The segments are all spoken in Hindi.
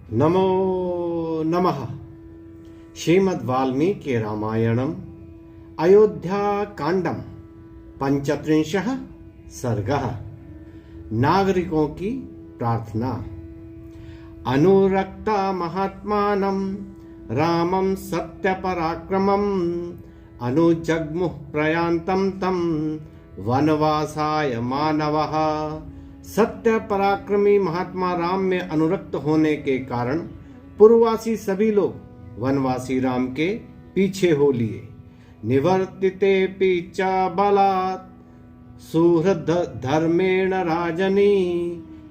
नमो नमः। श्रीमद् वाल्मीकि रामायणम् अयोध्याकांडम् पंचत्रिंशः सर्गः। नागरिकों की प्रार्थना। अनुरक्ता महात्मानं रामं सत्यपराक्रमम् अनुजग्मुः प्रयान्तं तं वनवासाय मानवः। सत्य पराक्रमी महात्मा राम में अनुरक्त होने के कारण पूर्ववासी सभी लोग वनवासी राम के पीछे हो लिए। निवर्तिते पीचा बलात् सुहृद धर्मेण राजनी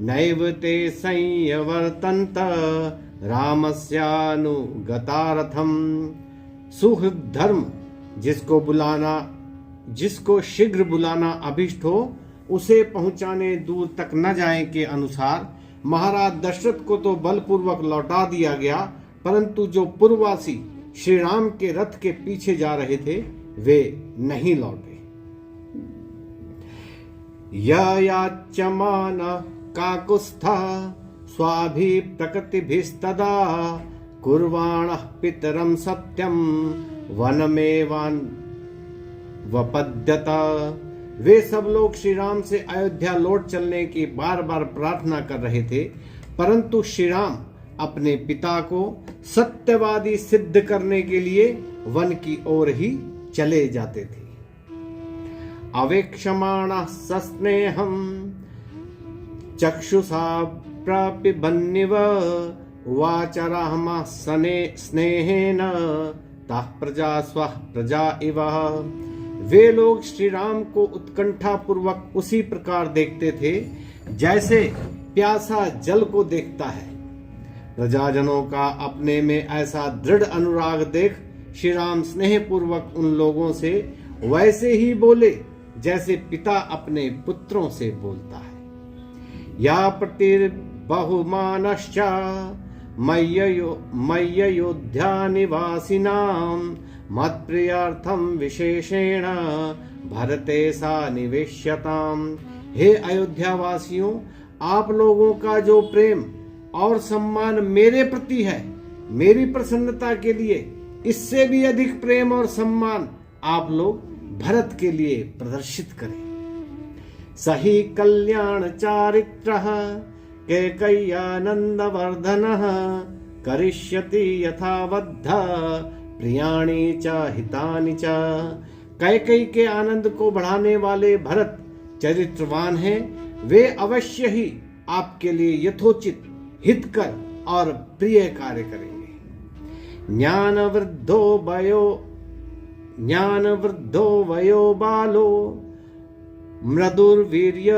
नैव ते संयवर्तन्त रामस्यानुगतारथम। सुहृद धर्म जिसको शीघ्र बुलाना अभिष्ट हो उसे पहुंचाने दूर तक न जाए के अनुसार महाराज दशरथ को तो बलपूर्वक लौटा दिया गया, परंतु जो पूर्ववासी श्री राम के रथ के पीछे जा रहे थे वे नहीं लौटे। याच्यमान काकुस्था स्वाभि प्रकृतिभिस्तदा कुर्वाणः पितरं सत्यं वनमेवान वपद्यता। वे सब लोग श्री राम से अयोध्या लौट चलने की बार बार प्रार्थना कर रहे थे, परंतु श्री राम अपने पिता को सत्यवादी सिद्ध करने के लिए वन की ओर ही चले जाते थे। अवेक्षमाणः सस्नेहं चक्षुषा प्रपिबन्निव उवाच रामः स्नेहेन तः प्रजा स्वः प्रजा इव। वे लोग श्री राम को उत्कंठा पूर्वक उसी प्रकार देखते थे जैसे प्यासा जल को देखता है। प्रजाजनों का अपने में ऐसा दृढ़ अनुराग देख श्री राम स्नेह पूर्वक उन लोगों से वैसे ही बोले जैसे पिता अपने पुत्रों से बोलता है। या प्रतिर्बहुमानश्च मय्ययोध्या निवासिनां मत्प्रियार्थम विशेषेण भरते सा निवेश्यताम। हे अयोध्या वासियों, आप लोगों का जो प्रेम और सम्मान मेरे प्रति है, मेरी प्रसन्नता के लिए इससे भी अधिक प्रेम और सम्मान आप लोग भरत के लिए प्रदर्शित करें। सही कल्याण चारित्रः कैकेय्यानंदवर्धनः करिष्यति यथावद्धा प्रियाणि च हितानि च। कैकेयी के आनंद को बढ़ाने वाले भरत चरित्रवान हैं, वे अवश्य ही आपके लिए यथोचित हितकर और प्रिय कार्य करेंगे। ज्ञानवृद्धो वयो बालो मृदुर्वीर्य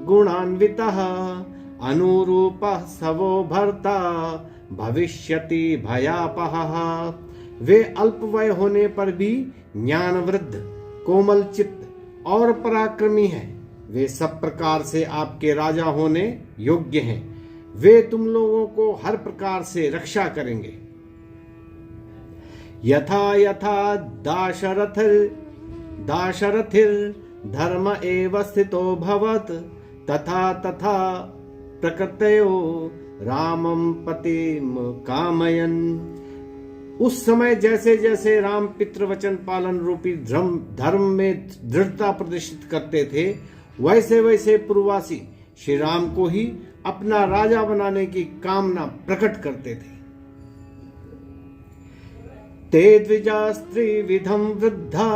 गुणान्वितः अनुरूपः सवो भर्ता भविष्यति भयापहः। वे अल्प वय होने पर भी ज्ञानवृद्ध, कोमल चित्त और पराक्रमी हैं। वे सब प्रकार से आपके राजा होने योग्य हैं। वे तुम लोगों को हर प्रकार से रक्षा करेंगे। यथा यथा दाशरथिर धर्म एव स्थितो भवत् तथा तथा प्रकृतयो रामं पतिम कामयन्। उस समय जैसे जैसे राम पितृवचन पालन रूपी धर्म में दृढ़ता प्रदर्शित करते थे, वैसे वैसे पूर्ववासी श्री राम को ही अपना राजा बनाने की कामना प्रकट करते थे। ते द्विजास्त्रिविधं वृद्धा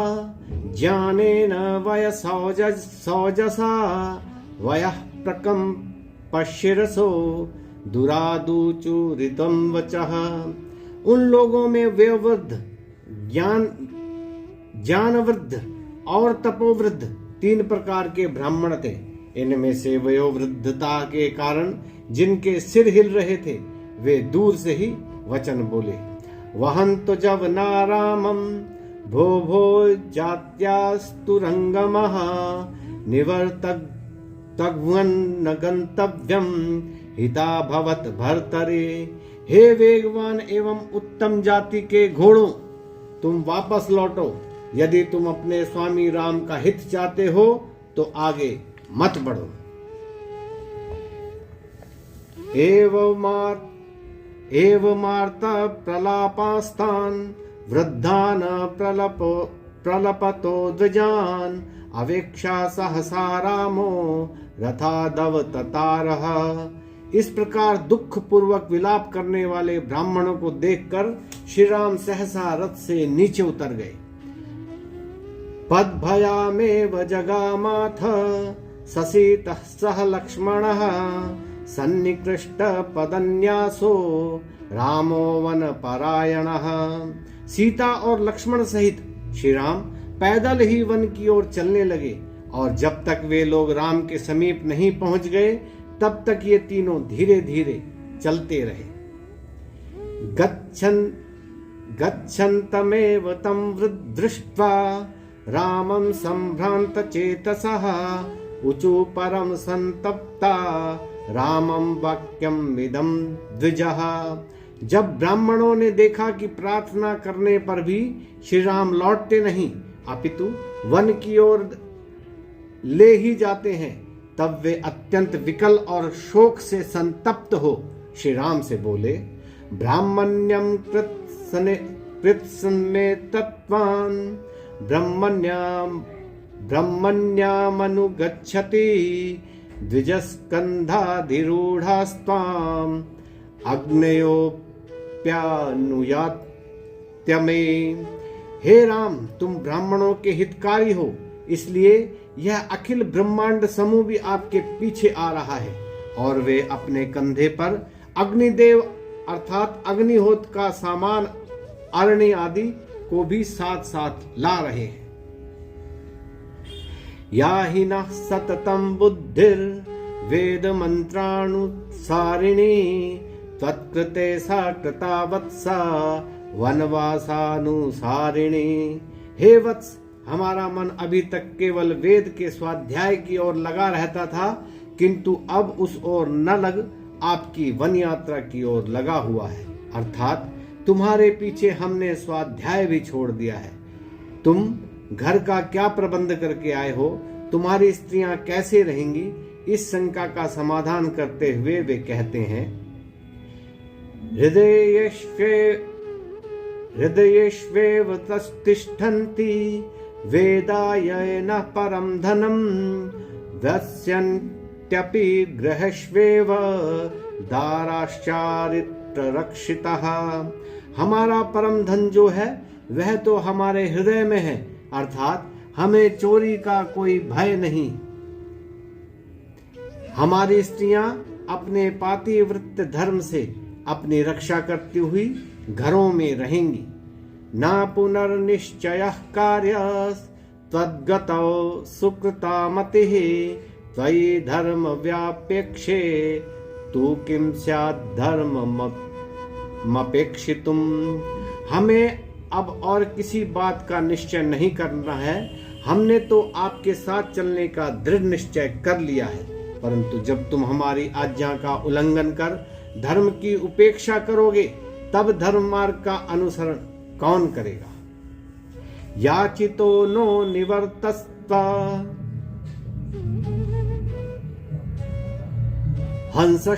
ज्ञानेन वयसौजसा वयः प्रकम्पशिरसो दुरादुचूरितं वचः। उन लोगों में वयोवृद्ध, ज्ञानवृद्ध और तपोवृद्ध तीन प्रकार के ब्राह्मण थे। इनमें से वयोवृद्धता के कारण जिनके सिर हिल रहे थे वे दूर से ही वचन बोले। वहन्तु जवनारामं भो भो जात्यास्तुरंगमः निवर्तग्वन गंतव्यम हिता भवत भर्तरे। हे वेगवान एवं उत्तम जाति के घोड़ों, तुम वापस लौटो। यदि तुम अपने स्वामी राम का हित चाहते हो तो आगे मत बढ़ो। एवमार्त प्रलापास्तान् वृद्धान् प्रलपतो द्विजान् अवेक्षा सहसा रामो रथादवततारः। इस प्रकार दुख पूर्वक विलाप करने वाले ब्राह्मणों को देखकर श्री राम सहसा रथ से नीचे उतर गए। पद्भयामेव जगामाथ ससीतः सह लक्ष्मणः सन्निकृष्ट पदन्यासो रामो वन परायणः। सीता और लक्ष्मण सहित श्री राम पैदल ही वन की ओर चलने लगे और जब तक वे लोग राम के समीप नहीं पहुंच गए तब तक ये तीनों धीरे धीरे चलते रहे। गच्छन्तमेव तं दृष्ट्वा रामं संभ्रांत चेतसः ऊचु परम संतप्ता रामं वाक्यम इदं द्विजः। जब ब्राह्मणों ने देखा कि प्रार्थना करने पर भी श्री राम लौटते नहीं अपितु वन की ओर ले ही जाते हैं, तब वे अत्यंत विकल और शोक से संतप्त हो श्री राम से बोले, ब्राह्मण्यम कृत्समेतत्वान् ब्रह्मण्यामनुगच्छति द्विजस्कन्धाधिरूढास्त्वाम् अग्नयोप्यानुयात्यमे। हे राम, तुम ब्राह्मणों के हितकारी हो, इसलिए यह अखिल ब्रह्मांड समूह भी आपके पीछे आ रहा है और वे अपने कंधे पर अग्निदेव अर्थात अग्निहोत्र का सामान अरण्य आदि को भी साथ साथ ला रहे हैं। या हि नः सततं बुद्धिर वेद मंत्रानुसारिणी तत्कृते सा कृता वत्सा वनवासानुसारिणी। हे वत्स, हमारा मन अभी तक केवल वेद के स्वाध्याय की ओर लगा रहता था, किंतु अब उस ओर न लग आपकी वन यात्रा की ओर लगा हुआ है। अर्थात तुम्हारे पीछे हमने स्वाध्याय भी छोड़ दिया है। तुम घर का क्या प्रबंध करके आए हो, तुम्हारी स्त्रियां कैसे रहेंगी, इस शंका का समाधान करते हुए वे कहते हैं, हृदयेष्वेव तिष्ठन्ति वेदायेन परम धनम वस्यन्त्यपि गृहेष्वेव दाराश्चारित्ररक्षितः। हमारा परम धन जो है वह तो हमारे हृदय में है, अर्थात हमें चोरी का कोई भय नहीं। हमारी स्त्रियां अपने पातिव्रत धर्म से अपनी रक्षा करती हुई घरों में रहेंगी। ना पुनर्निश्चयः कार्यस् त्वद्गतौ सुकृता मतिः त्वयि धर्म व्यापेक्षे तु किं स्यात् धर्ममपेक्षितुम्। हमें अब और किसी बात का निश्चय नहीं करना है। हमने तो आपके साथ चलने का दृढ़ निश्चय कर लिया है, परंतु जब तुम हमारी आज्ञा का उल्लंघन कर धर्म की उपेक्षा करोगे तब धर्म मार्ग का अनुसरण कौन करेगा। याचितो नो निवर्तस्त्वा हंस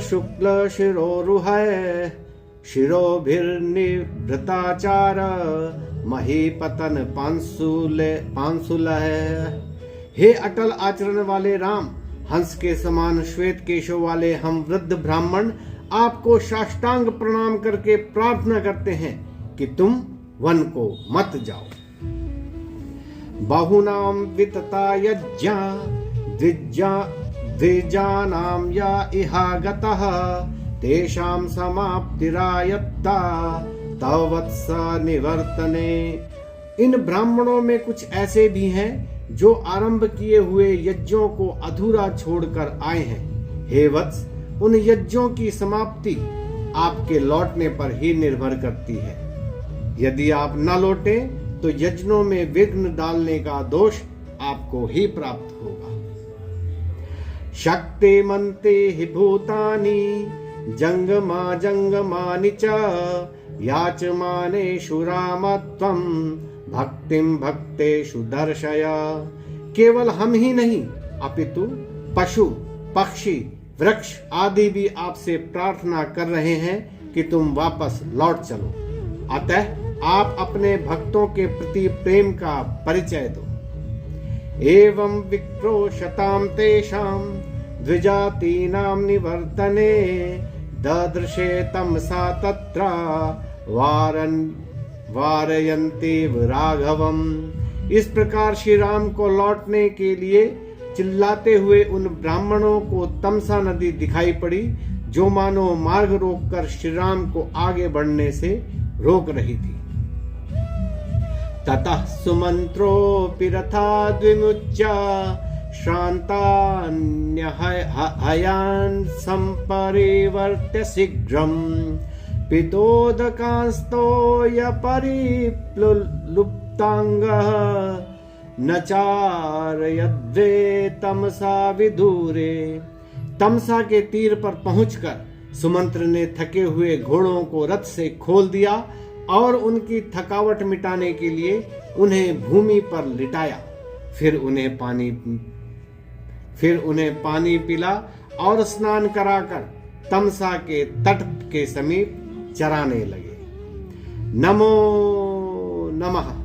शुक्ल शिरोरुहै शिरोभिर्निवृताचार महीपतन पांसुल है। हे अटल आचरण वाले राम, हंस के समान श्वेत केशों वाले हम वृद्ध ब्राह्मण आपको साष्टांग प्रणाम करके प्रार्थना करते हैं कि तुम वन को मत जाओ। बहुनाम वितता यज्ञा द्विजानाम या इहागतः तेषां समाप्तिरायत्ता तव वत्स निवर्तने। इन ब्राह्मणों में कुछ ऐसे भी हैं जो आरंभ किए हुए यज्ञों को अधूरा छोड़कर आए हैं। हे वत्स, उन यज्ञों की समाप्ति आपके लौटने पर ही निर्भर करती है। यदि आप न लौटे तो यज्ञों में विघ्न डालने का दोष आपको ही प्राप्त होगा। शक्तिमन्ते हि भूतानि जंगमानि च याचमानेषु रामत्वं भक्तिं भक्तेषु दर्शय। केवल हम ही नहीं अपितु पशु, पक्षी, वृक्ष आदि भी आपसे प्रार्थना कर रहे हैं कि तुम वापस लौट चलो। अतः आप अपने भक्तों के प्रति प्रेम का परिचय दो। एवं विक्रोशतां तेषां द्विजातीनां निवर्तने ददृशे तमसा तत्र वारयन्ते राघवम्। इस प्रकार श्री राम को लौटने के लिए चिल्लाते हुए उन ब्राह्मणों को तमसा नदी दिखाई पड़ी, जो मानो मार्ग रोककर श्री राम को आगे बढ़ने से रोक रही थी। ततः सुमंत्रोऽपि रथा द्विमुच्य श्रान्तान्यहयान् सम्परिवर्त्य शीघ्रम् पितोदकांस्तोयपरिप्लुप्ताङ्गः न चारयद्वे तमसा विदूरे। तमसा के तीर पर पहुंचकर सुमंत्र ने थके हुए घोड़ों को रथ से खोल दिया और उनकी थकावट मिटाने के लिए उन्हें भूमि पर लिटाया। फिर उन्हें पानी पिला और स्नान कराकर तमसा के तट के समीप चराने लगे। नमो नमः।